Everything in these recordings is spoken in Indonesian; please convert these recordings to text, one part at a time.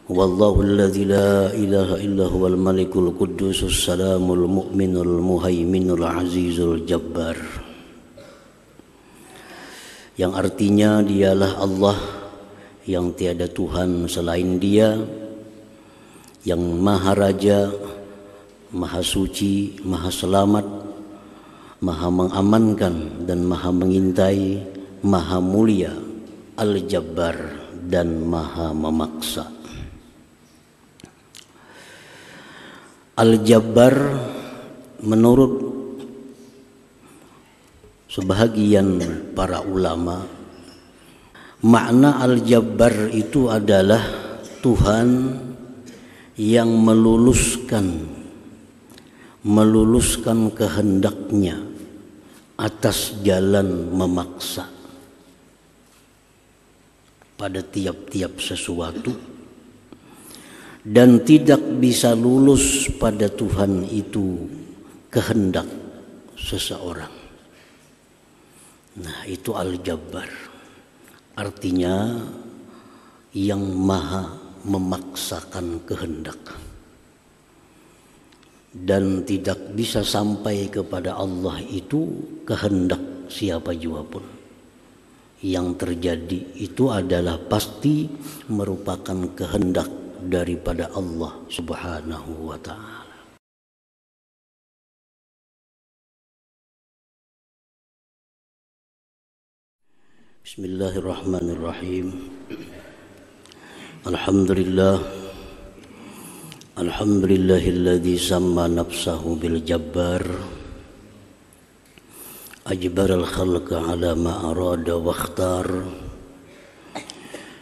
Wallahu alladzi la ilaha illa huwal malikul quddusus salamul mu'minul muhaiminul azizul jabbar. Yang artinya dialah Allah yang tiada Tuhan selain Dia, yang Maha Raja, Maha Suci, Maha Selamat, Maha mengamankan dan Maha mengintai, Maha Mulia, Al-Jabbar dan Maha memaksa. Al-Jabbar menurut sebahagian para ulama, makna Al-Jabbar itu adalah Tuhan yang meluluskan kehendaknya atas jalan memaksa pada tiap-tiap sesuatu, dan tidak bisa lulus pada Tuhan itu kehendak seseorang. Nah, itu Al-Jabbar. Artinya yang maha memaksakan kehendak. Dan tidak bisa sampai kepada Allah itu kehendak siapa jua pun. Yang terjadi itu adalah pasti merupakan kehendak daripada Allah Subhanahu wa ta'ala. Bismillahirrahmanirrahim. Alhamdulillahilladzi samma nafsahu bil jabbar, ajbaral khalqa ala ma arada wa ikhtar.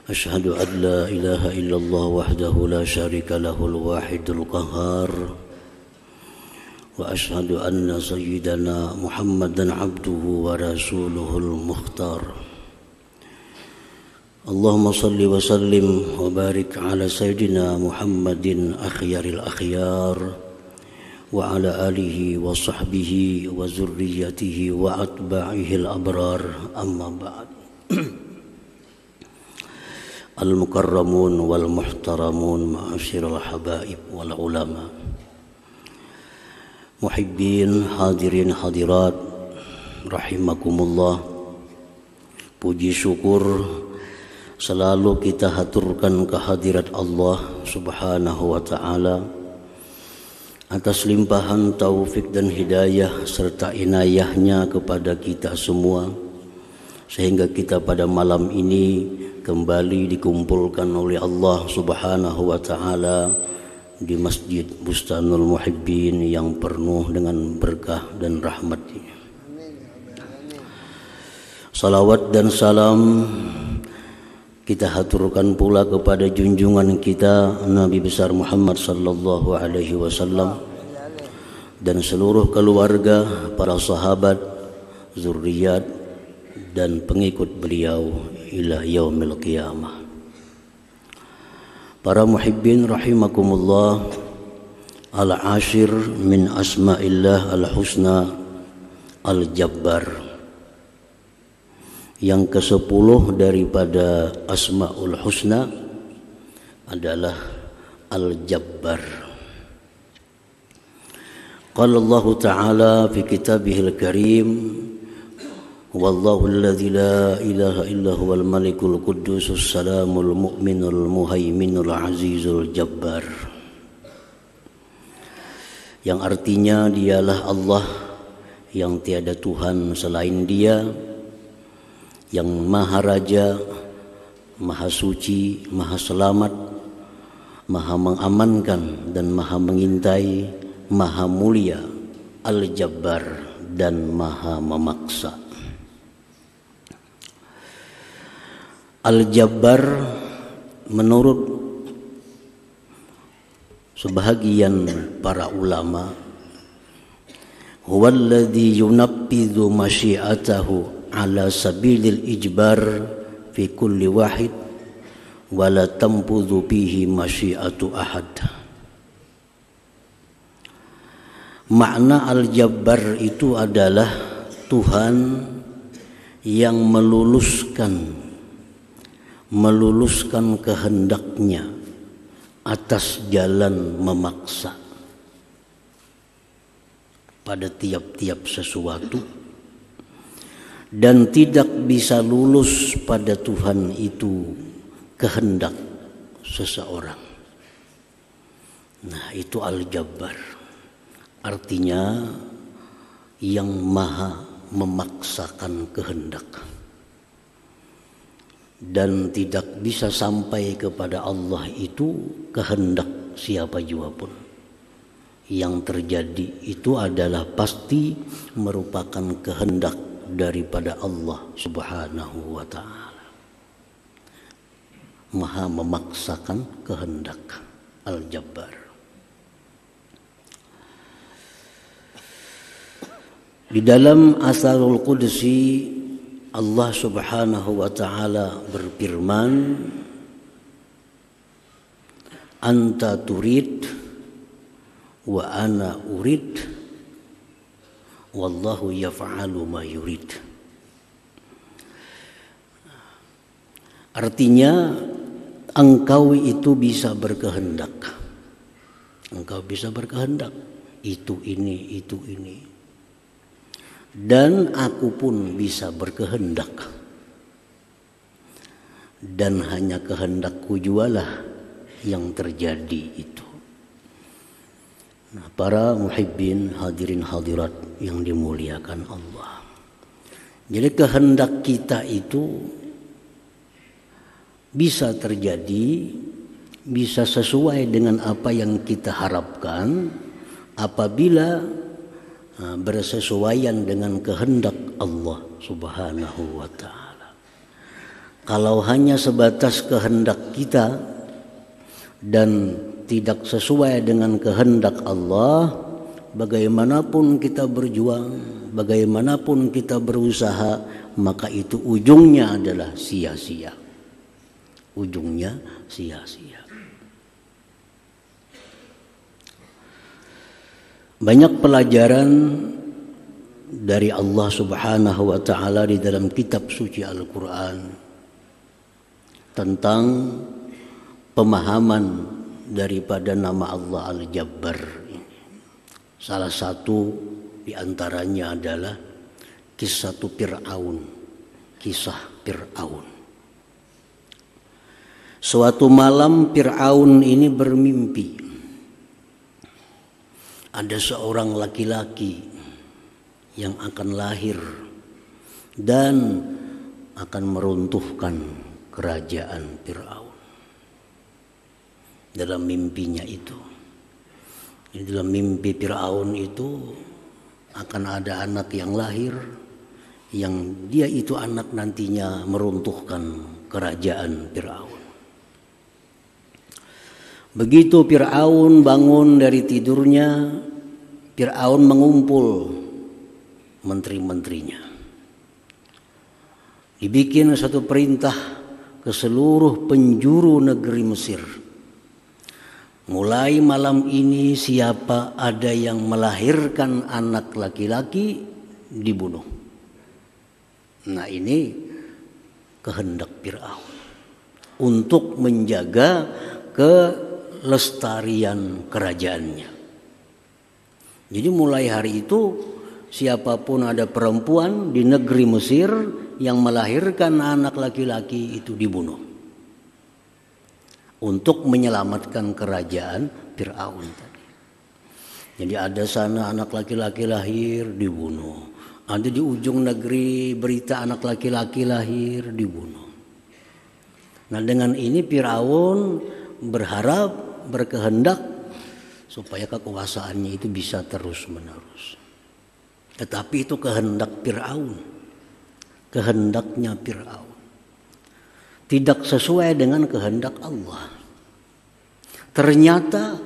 Asyhadu an la ilaha illallah wahdahu la syarika lahul wahidul qahhar, wa asyhadu anna sayyidana Muhammadan abduhu wa rasuluhul mukhtar. Allahumma salli wa sallim wa barik ala sayyidina Muhammadin akhyaril akhyar wa ala alihi wa sahbihi wa zurriyatihi wa atba'ihil abrar, amma ba'd. Al-mukarramun wal muhtaramun ma'asyiral habaib wal ulama, muhibbin hadirin hadirat rahimakumullah. Puji syukur selalu kita haturkan kehadirat Allah Subhanahu wa ta'ala atas limpahan taufik dan hidayah serta inayahnya kepada kita semua, sehingga kita pada malam ini kembali dikumpulkan oleh Allah Subhanahu wa ta'ala di Masjid Bustanul Muhibbin yang penuh dengan berkah dan rahmat-Nya. Salawat dan salam kita haturkan pula kepada junjungan kita Nabi besar Muhammad sallallahu alaihi wasallam dan seluruh keluarga, para sahabat, zuriat dan pengikut beliau ila yaumil qiyamah. Para muhibbin rahimakumullah, al-ashir min asma'illah al-husna al-jabbar. Yang ke-10 daripada asma'ul husna adalah al-jabbar. Qala Allah Ta'ala fi kitabihil karim, wallahu alladzi la ilaha illa huwal malikul quddusus salamul mu'minul muhaiminul azizul jabbar. Yang artinya dialah Allah yang tiada Tuhan selain Dia, yang Maha Raja, Maha Suci, Maha Selamat, Maha mengamankan dan Maha mengintai, Maha Mulia, Al-Jabbar dan Maha memaksa. Al-Jabbar menurut sebahagian para ulama, huwallazi yunaffidhu masyiatahu ala sabilil ijbar fi kulli wahid wa la tanfudhu bihi masyiatu ahad. Makna Al-Jabbar itu adalah Tuhan yang meluluskan kehendaknya atas jalan memaksa pada tiap-tiap sesuatu dan tidak bisa lulus pada Tuhan itu kehendak seseorang. Nah, itu Al-Jabbar. Artinya yang maha memaksakan kehendak. Dan tidak bisa sampai kepada Allah itu kehendak siapa jua pun. Yang terjadi itu adalah pasti merupakan kehendak daripada Allah Subhanahu wa ta'ala. Maha memaksakan kehendak. Al-Jabbar. Di dalam Asarul Qudsi Allah Subhanahu wa ta'ala berfirman, anta turid wa ana urid wallahu yaf'alu ma yurid. Artinya engkau itu bisa berkehendak. Engkau bisa berkehendak itu ini. Dan aku pun bisa berkehendak. Dan hanya kehendakku jualah yang terjadi itu. Nah, para muhibbin hadirin hadirat yang dimuliakan Allah. Jadi kehendak kita itu bisa terjadi, bisa sesuai dengan apa yang kita harapkan apabila bersesuaian dengan kehendak Allah Subhanahu wa ta'ala. Kalau hanya sebatas kehendak kita dan tidak sesuai dengan kehendak Allah, bagaimanapun kita berjuang, bagaimanapun kita berusaha, maka itu ujungnya adalah sia-sia. Ujungnya sia-sia. Banyak pelajaran dari Allah Subhanahu wa ta'ala di dalam kitab suci Al-Quran tentang pemahaman daripada nama Allah Al-Jabbar. Salah satu di antaranya adalah kisah Fir'aun. Suatu malam Fir'aun ini bermimpi. Ada seorang laki-laki yang akan lahir dan akan meruntuhkan kerajaan Fir'aun. Dalam mimpinya itu. Dalam mimpi Fir'aun itu akan ada anak yang lahir, yang dia itu anak nantinya meruntuhkan kerajaan Fir'aun. Begitu Fir'aun bangun dari tidurnya, Fir'aun mengumpul menteri-menterinya. Dibikin satu perintah ke seluruh penjuru negeri Mesir. Mulai malam ini siapa ada yang melahirkan anak laki-laki dibunuh. Nah, ini kehendak Fir'aun untuk menjaga kelestarian kerajaannya. Jadi mulai hari itu siapapun ada perempuan di negeri Mesir yang melahirkan anak laki-laki itu dibunuh. Untuk menyelamatkan kerajaan Fir'aun tadi. Jadi ada sana anak laki-laki lahir dibunuh. Ada di ujung negeri berita anak laki-laki lahir dibunuh. Nah, dengan ini Fir'aun berharap, berkehendak supaya kekuasaannya itu bisa terus-menerus. Tetapi itu kehendak Fir'aun. Kehendaknya Fir'aun. Tidak sesuai dengan kehendak Allah. Ternyata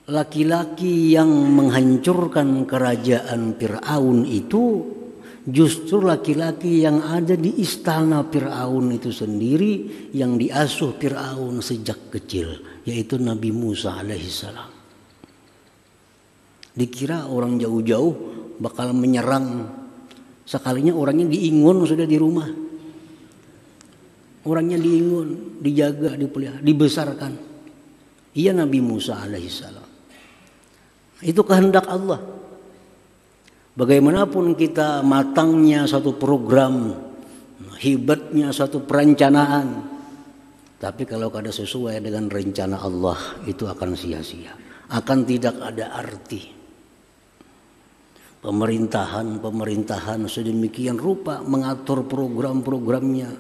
laki-laki yang menghancurkan kerajaan Fir'aun itu justru laki-laki yang ada di istana Fir'aun itu sendiri, yang diasuh Fir'aun sejak kecil, yaitu Nabi Musa alaihissalam. Dikira orang jauh-jauh bakal menyerang, sekalinya orangnya diingun sudah di rumah. Orangnya diingun, dijaga, dipelihara, dibesarkan. Iya Nabi Musa alaihissalam. Itu kehendak Allah. Bagaimanapun kita matangnya satu program, hebatnya satu perencanaan, tapi kalau kada sesuai dengan rencana Allah, itu akan sia-sia, akan tidak ada arti. Pemerintahan sedemikian rupa mengatur program-programnya,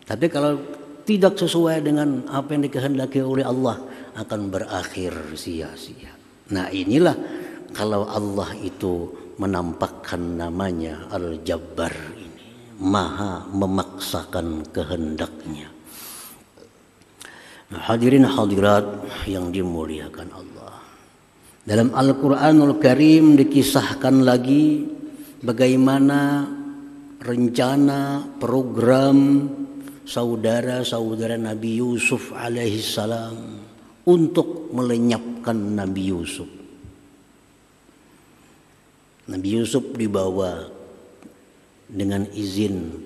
tapi kalau tidak sesuai dengan apa yang dikehendaki oleh Allah, akan berakhir sia-sia. Nah inilah kalau Allah itu menampakkan namanya Al-Jabbar ini, maha memaksakan kehendaknya. Nah, hadirin hadirat yang dimuliakan Allah, dalam Al-Quranul Karim dikisahkan lagi bagaimana rencana program saudara-saudara Nabi Yusuf alaihissalam untuk melenyapkan Nabi Yusuf. Nabi Yusuf dibawa dengan izin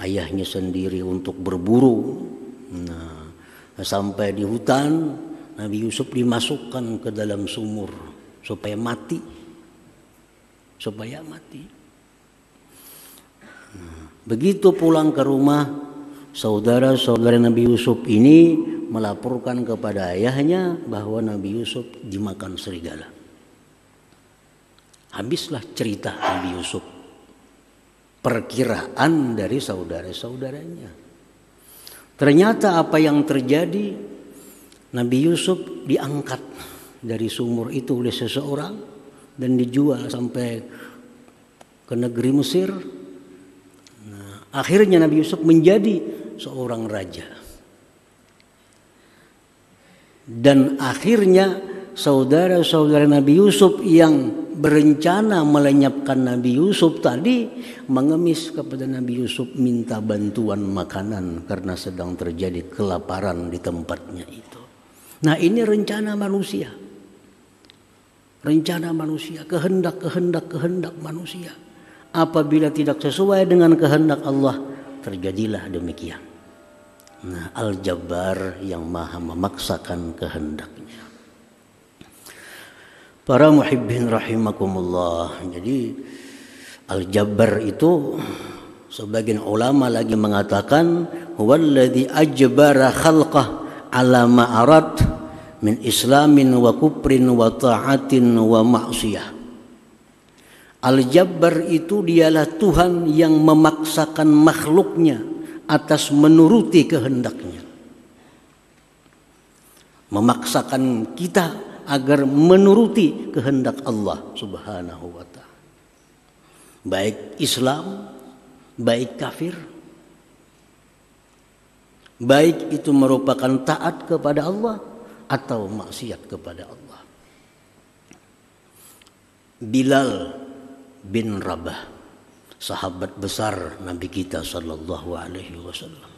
ayahnya sendiri untuk berburu. Nah, sampai di hutan, Nabi Yusuf dimasukkan ke dalam sumur supaya mati. Begitu pulang ke rumah, saudara-saudara Nabi Yusuf ini melaporkan kepada ayahnya bahwa Nabi Yusuf dimakan serigala. Habislah cerita Nabi Yusuf. Perkiraan dari saudara-saudaranya. Ternyata apa yang terjadi, Nabi Yusuf diangkat dari sumur itu oleh seseorang dan dijual sampai ke negeri Mesir. Nah, akhirnya Nabi Yusuf menjadi seorang raja. Dan akhirnya saudara-saudara Nabi Yusuf yang berencana melenyapkan Nabi Yusuf tadi mengemis kepada Nabi Yusuf, minta bantuan makanan karena sedang terjadi kelaparan di tempatnya itu. Nah ini rencana manusia. Rencana manusia, kehendak manusia. Apabila tidak sesuai dengan kehendak Allah, terjadilah demikian. Nah, Al-Jabbar yang maha memaksakan kehendaknya. Para muhibbin rahimakumullah. Jadi Al-Jabbar itu sebagian ulama lagi mengatakan huwallazi ajbara khalqah ala ma arad min islamin wa kufrin wa ta'atin wa ma'siyah. Al-Jabbar itu dialah Tuhan yang memaksakan makhluknya atas menuruti kehendaknya. Memaksakan kita agar menuruti kehendak Allah Subhanahu wa ta'ala. Baik Islam, baik kafir, baik itu merupakan taat kepada Allah atau maksiat kepada Allah. Bilal bin Rabah, sahabat besar Nabi kita sallallahu alaihi wasallam.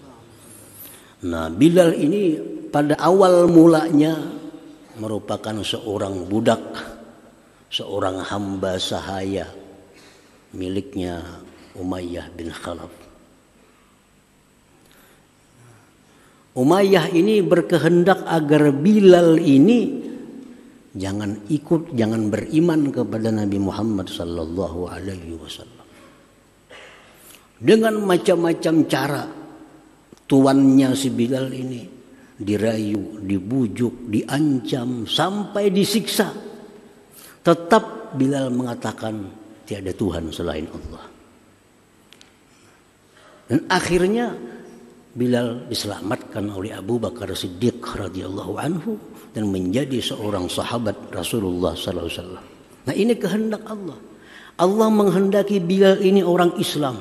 Nah, Bilal ini pada awal mulanya merupakan seorang budak, seorang hamba sahaya miliknya Umayyah bin Khalaf. Umayyah ini berkehendak agar Bilal ini jangan beriman kepada Nabi Muhammad sallallahu alaihi wasallam. Dengan macam-macam cara tuannya si Bilal ini dirayu, dibujuk, diancam sampai disiksa. Tetap Bilal mengatakan tiada Tuhan selain Allah. Dan akhirnya Bilal diselamatkan oleh Abu Bakar Siddiq radhiyallahu anhu dan menjadi seorang sahabat Rasulullah sallallahu alaihi wasallam. Nah, ini kehendak Allah. Allah menghendaki Bilal ini orang Islam.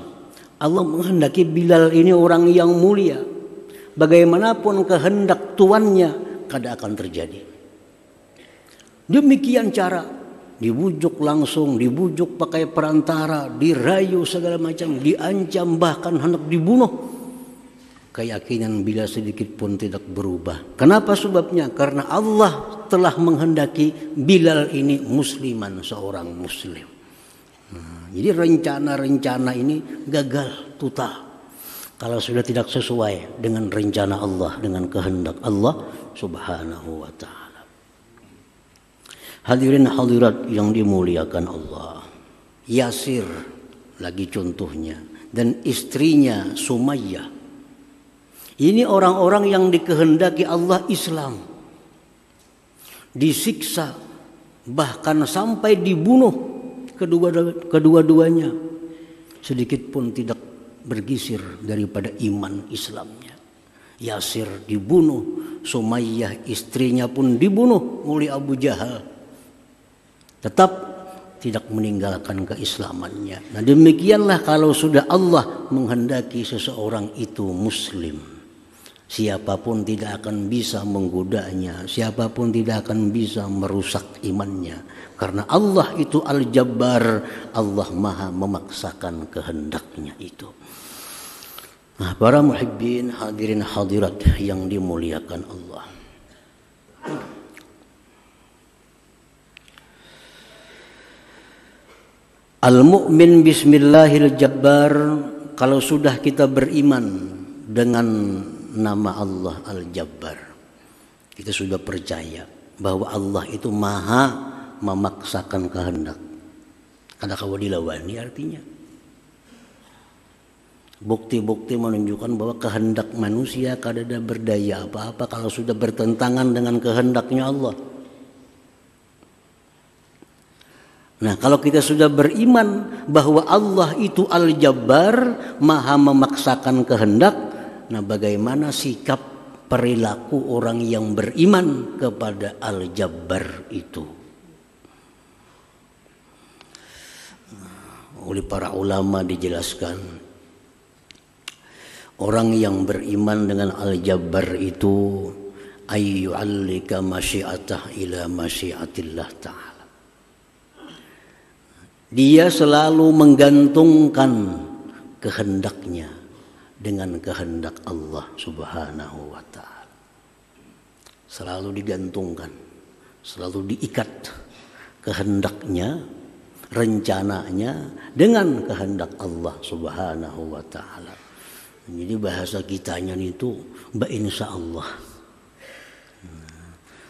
Allah menghendaki Bilal ini orang yang mulia. Bagaimanapun kehendak tuannya, kada akan terjadi. Demikian cara dibujuk langsung, dibujuk pakai perantara, dirayu segala macam, diancam, bahkan hendak dibunuh. Keyakinan Bilal sedikit pun tidak berubah. Kenapa sebabnya? Karena Allah telah menghendaki Bilal ini musliman, seorang muslim. Nah, jadi rencana-rencana ini gagal total. kalau sudah tidak sesuai dengan rencana Allah, dengan kehendak Allah Subhanahu wa ta'ala. Hadirin hadirat yang dimuliakan Allah, Yasir lagi contohnya, dan istrinya Sumayyah. Ini orang-orang yang dikehendaki Allah Islam, disiksa, bahkan sampai dibunuh kedua-duanya, sedikit pun tidak bergisir daripada iman Islamnya. Yasir dibunuh, Sumayyah istrinya pun dibunuh oleh Abu Jahal, tetap tidak meninggalkan keislamannya. Nah, demikianlah kalau sudah Allah menghendaki seseorang itu muslim, siapapun tidak akan bisa menggodanya, siapapun tidak akan bisa merusak imannya, karena Allah itu Al-Jabbar, Allah maha memaksakan kehendaknya itu. Nah, para muhibbin, hadirin hadirat yang dimuliakan Allah, Al-mu'min bismillahil jabbar, kalau sudah kita beriman dengan nama Allah Al-Jabbar, kita sudah percaya bahwa Allah itu maha memaksakan kehendak. Kada kawa dilawani artinya. Bukti-bukti menunjukkan bahwa kehendak manusia kada ada berdaya apa-apa kalau sudah bertentangan dengan kehendaknya Allah. Nah, kalau kita sudah beriman bahwa Allah itu Al-Jabbar, maha memaksakan kehendak, nah bagaimana sikap perilaku orang yang beriman kepada Al-Jabbar itu? Oleh para ulama dijelaskan, orang yang beriman dengan Al-Jabbar itu ayyu'allika masyiatah ila masyiatillah ta'ala. Dia selalu menggantungkan kehendaknya dengan kehendak Allah Subhanahu wa ta'ala. Selalu digantungkan, selalu diikat kehendaknya, rencananya dengan kehendak Allah Subhanahu wa ta'ala. Jadi bahasa kitanya itu insya Allah.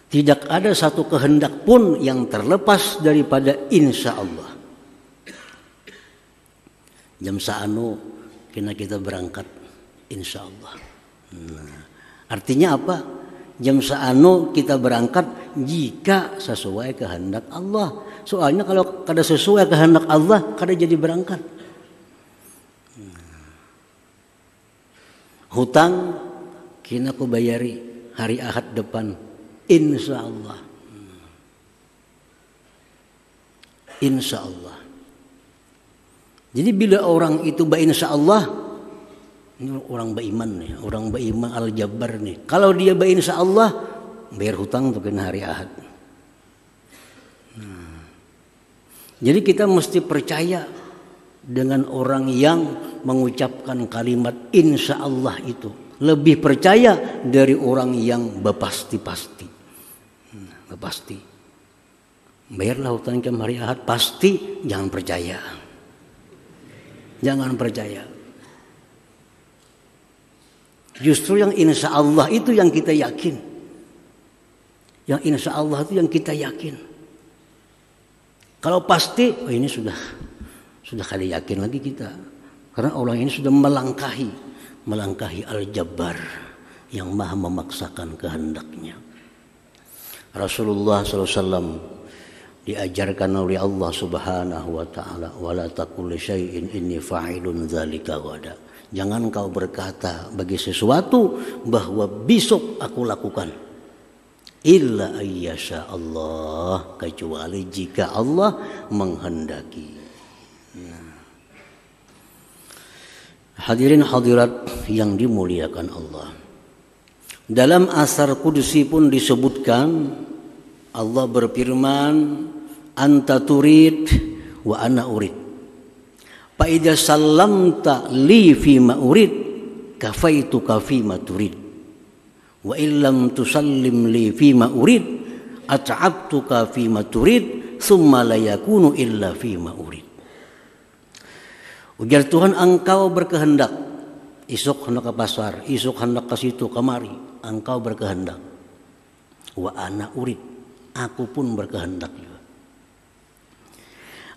Tidak ada satu kehendak pun yang terlepas daripada insya Allah. Jam saanu kena kita berangkat insya Allah. Artinya apa? Jam saanu kita berangkat jika sesuai kehendak Allah. Soalnya kalau kada sesuai kehendak Allah, kada jadi berangkat. Hutang kena ku bayari hari Ahad depan insya Allah. Insya Allah. Jadi bila orang itu insya Allah, ini orang beriman nih, orang beriman Al-Jabbar nih. Kalau dia insya Allah, bayar hutang untuk hari Ahad. Jadi kita mesti percaya dengan orang yang mengucapkan kalimat insya Allah itu. Lebih percaya dari orang yang berpasti-pasti. Berpasti. Bayarlah hutang jam hari Ahad, pasti jangan percaya. Jangan percaya. Justru yang insya Allah itu yang kita yakin. Yang insya Allah itu yang kita yakin. Kalau pasti, oh ini sudah kali yakin lagi kita. Karena orang ini sudah melangkahi Al-Jabbar yang maha memaksakan kehendaknya. Rasulullah SAW diajarkan oleh Allah Subhanahu wa ta'ala, wala taqul li syai'in inni fa'ilun dzalika ghadan. Jangan kau berkata bagi sesuatu bahwa besok aku lakukan, illa ayyasha Allah, kecuali jika Allah menghendaki. Hadirin hadirat yang dimuliakan Allah, dalam asar qudsi pun disebutkan Allah berfirman, anta turid wa ana urid. Fa idza sallamta li fi ma urid kafaituka fi ma turid. Wa illam tusallim li fi ma urid at'abtuka fi ma turid summa la yakunu illa fi ma urid. Ujar Tuhan, engkau berkehendak Isuk hendak ke pasar, isuk hendak ke situ kemari, engkau berkehendak. Wa ana urid, aku pun berkehendak juga.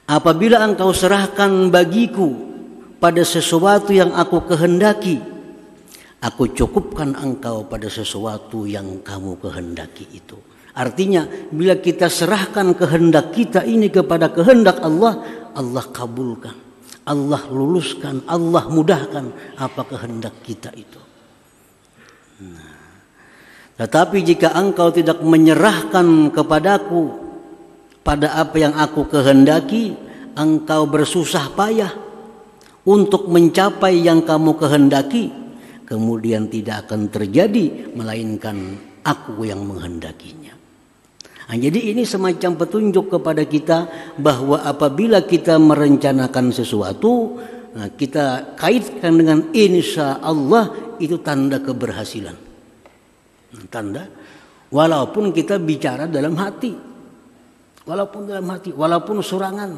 Apabila engkau serahkan bagiku pada sesuatu yang aku kehendaki, aku cukupkan engkau pada sesuatu yang kamu kehendaki itu. Artinya bila kita serahkan kehendak kita ini kepada kehendak Allah, Allah kabulkan, Allah luluskan, Allah mudahkan apa kehendak kita itu. Tetapi jika engkau tidak menyerahkan kepadaku pada apa yang aku kehendaki, engkau bersusah payah untuk mencapai yang kamu kehendaki, kemudian tidak akan terjadi melainkan aku yang menghendakinya. Nah, jadi ini semacam petunjuk kepada kita bahwa apabila kita merencanakan sesuatu, nah, kita kaitkan dengan insya Allah, itu tanda keberhasilan. Tanda, walaupun kita bicara dalam hati. Walaupun surangan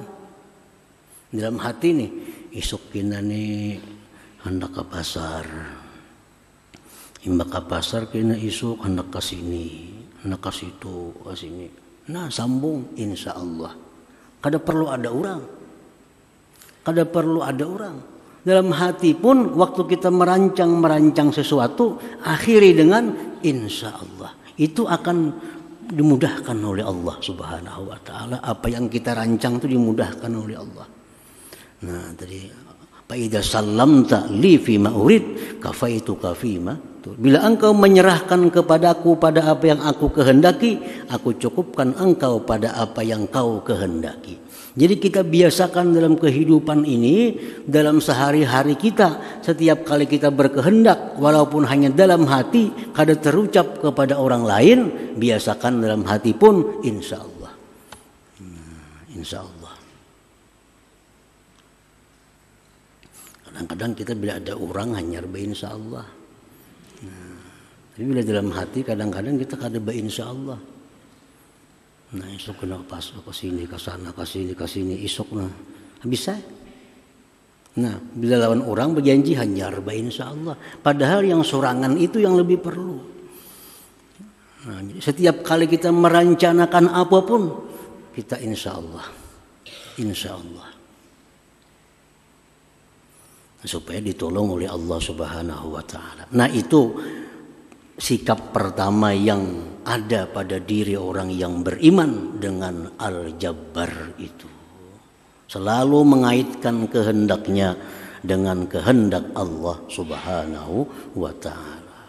dalam hati nih, isuk kina nih hendak ke pasar, imbak ke pasar kina isuk hendak ke sini, hendak ke situ, ke sini. Nah sambung insya Allah. Kada perlu ada orang. Dalam hati pun waktu kita merancang sesuatu, akhiri dengan insya Allah. Itu akan dimudahkan oleh Allah Subhanahu wa taala. Apa yang kita rancang itu dimudahkan oleh Allah. Nah, tadi fa idza sallamta li fi ma urid kafaituka fi ma. Bila engkau menyerahkan kepadaku pada apa yang aku kehendaki, aku cukupkan engkau pada apa yang kau kehendaki. Jadi kita biasakan dalam kehidupan ini, dalam sehari-hari kita, setiap kali kita berkehendak, walaupun hanya dalam hati, kada terucap kepada orang lain, biasakan dalam hati pun, insya Allah. Insya Allah. Kadang-kadang kita bila ada orang hanya insya Allah. Tapi bila dalam hati, kadang-kadang kita kada insya Allah. Nah isuk kena pas ke sini, ke sana, ke sini isuk nah bisa. Nah bila lawan orang berjanji hanya insya Allah, padahal yang sorangan itu yang lebih perlu. Nah, setiap kali kita merencanakan apapun, kita insya Allah, supaya ditolong oleh Allah Subhanahu wa taala. Nah itu sikap pertama yang ada pada diri orang yang beriman dengan Al-Jabbar itu. Selalu mengaitkan kehendaknya dengan kehendak Allah Subhanahu wa ta'ala.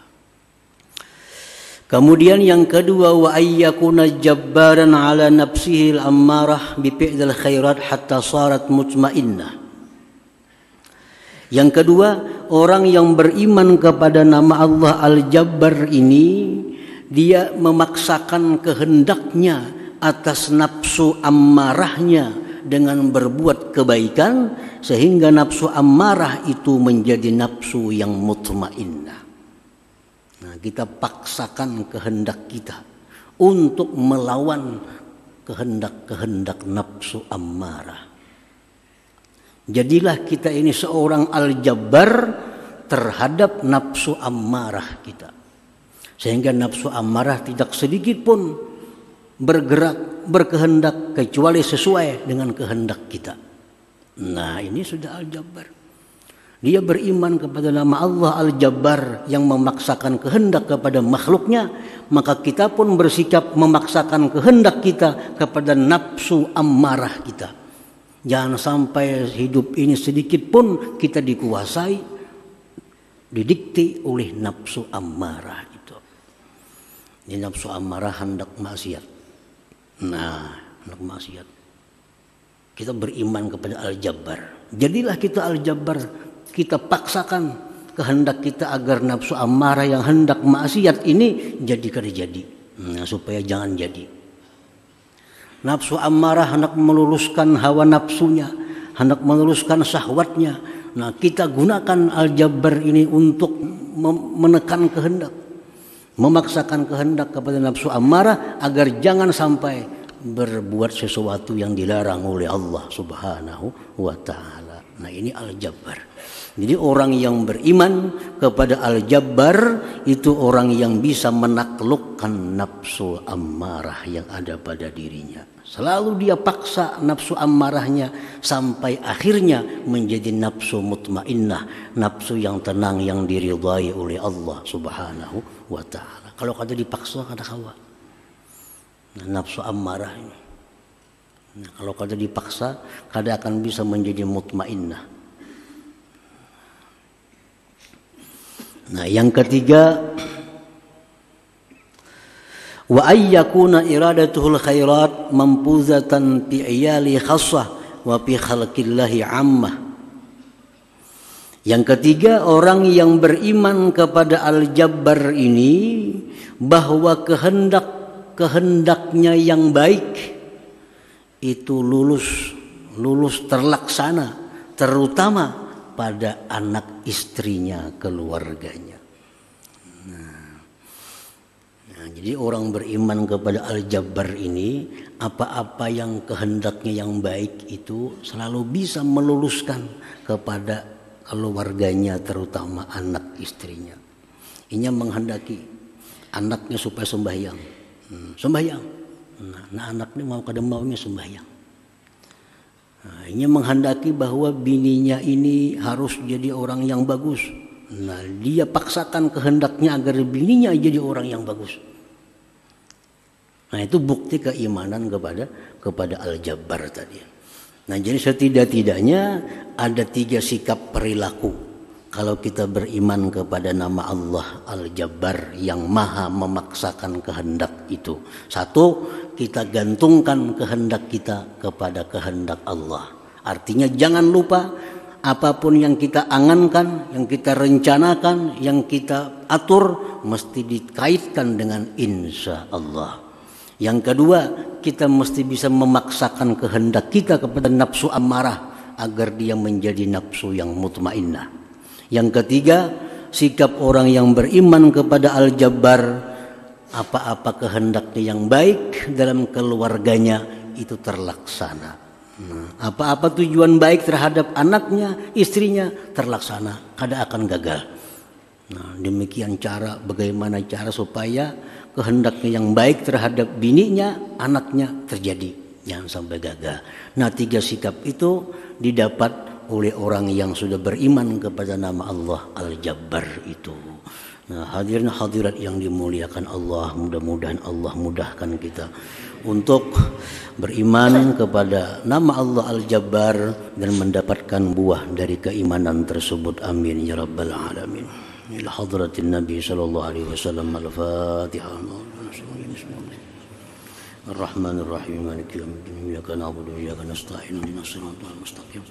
Kemudian yang kedua, wa ayyakuna jabbaran ala nafsihi al-ammarah bi fi'lil khairat hatta sarat mutmainnah. Yang kedua, orang yang beriman kepada nama Allah Al-Jabbar ini, dia memaksakan kehendaknya atas nafsu ammarahnya dengan berbuat kebaikan, sehingga nafsu ammarah itu menjadi nafsu yang mutmainnah. Nah, kita paksakan kehendak kita untuk melawan kehendak-kehendak nafsu ammarah. Jadilah kita ini seorang Al-Jabbar terhadap nafsu ammarah kita. Sehingga nafsu ammarah tidak sedikit pun bergerak, berkehendak kecuali sesuai dengan kehendak kita. Nah ini sudah Al-Jabbar. Dia beriman kepada nama Allah Al-Jabbar yang memaksakan kehendak kepada makhluknya. Maka kita pun bersikap memaksakan kehendak kita kepada nafsu ammarah kita. Jangan sampai hidup ini sedikit pun kita dikuasai, didikte oleh nafsu ammarah itu. Ini nafsu ammarah hendak maksiat. Nah, hendak maksiat. Kita beriman kepada Al-Jabbar. Jadilah kita Al-Jabbar, kita paksakan kehendak kita agar nafsu ammarah yang hendak maksiat ini jadi kada jadi. Nah, supaya jangan jadi. Nafsu ammarah hendak meluluskan hawa nafsunya, hendak meluluskan syahwatnya. Nah, kita gunakan Al-Jabbar ini untuk menekan kehendak, memaksakan kehendak kepada nafsu ammarah agar jangan sampai berbuat sesuatu yang dilarang oleh Allah Subhanahu wa taala. Nah, ini Al-Jabbar. Jadi orang yang beriman kepada Al-Jabbar itu orang yang bisa menaklukkan nafsu ammarah yang ada pada dirinya. Selalu dia paksa nafsu ammarahnya sampai akhirnya menjadi nafsu mutmainnah, nafsu yang tenang yang diridhai oleh Allah Subhanahu wa taala. Kalau kata dipaksa kata kawa. Nafsu ammarah ini. Kalau kata dipaksa kada akan bisa menjadi mutmainnah. Nah, yang ketiga, wa ayyakuna iradatuhul khairat mampuzatan fi iyali khassah wa fi khalqillahi ammah. Yang ketiga, orang yang beriman kepada Al-Jabbar ini bahwa kehendaknya yang baik itu lulus terlaksana, terutama pada anak istrinya, keluarganya. Nah, jadi orang beriman kepada Al-Jabbar ini, apa-apa yang kehendaknya yang baik itu selalu bisa meluluskan kepada keluarganya, terutama anak istrinya. Ini menghendaki anaknya supaya sembahyang. Sembahyang. Nah, anaknya mau kada maunya sembahyang. Nah, ini menghendaki bahwa bininya ini harus jadi orang yang bagus. Nah, dia paksakan kehendaknya agar bininya jadi orang yang bagus. Nah, itu bukti keimanan kepada Al-Jabbar tadi. Nah, jadi setidak-tidaknya ada 3 sikap perilaku kalau kita beriman kepada nama Allah Al-Jabbar yang maha memaksakan kehendak itu. 1, kita gantungkan kehendak kita kepada kehendak Allah. Artinya jangan lupa apapun yang kita angankan, yang kita rencanakan, yang kita atur mesti dikaitkan dengan insya Allah. Yang kedua, kita mesti bisa memaksakan kehendak kita kepada nafsu ammarah agar dia menjadi nafsu yang mutmainnah. Yang ketiga, sikap orang yang beriman kepada Al-Jabbar, apa-apa kehendaknya yang baik dalam keluarganya itu terlaksana. Nah, apa-apa tujuan baik terhadap anaknya, istrinya terlaksana, kada akan gagal. Nah, demikian cara, bagaimana cara supaya kehendaknya yang baik terhadap bininya, anaknya terjadi, jangan sampai gagal. Nah, 3 sikap itu didapat oleh orang yang sudah beriman kepada nama Allah Al-Jabbar itu. Nah, hadirin hadirat yang dimuliakan Allah, mudah-mudahan Allah mudahkan kita untuk beriman kepada nama Allah Al-Jabbar dan mendapatkan buah dari keimanan tersebut. Amin ya rabbal alamin. Ila hadratin Nabi sallallahu alaihi wasallam. Al-Fatihah. Ar-Rahmanir Rahim. Maliki yaumiddin. Iyyaka na'budu wa iyyaka nasta'in. Ihdinas siratal mustaqim.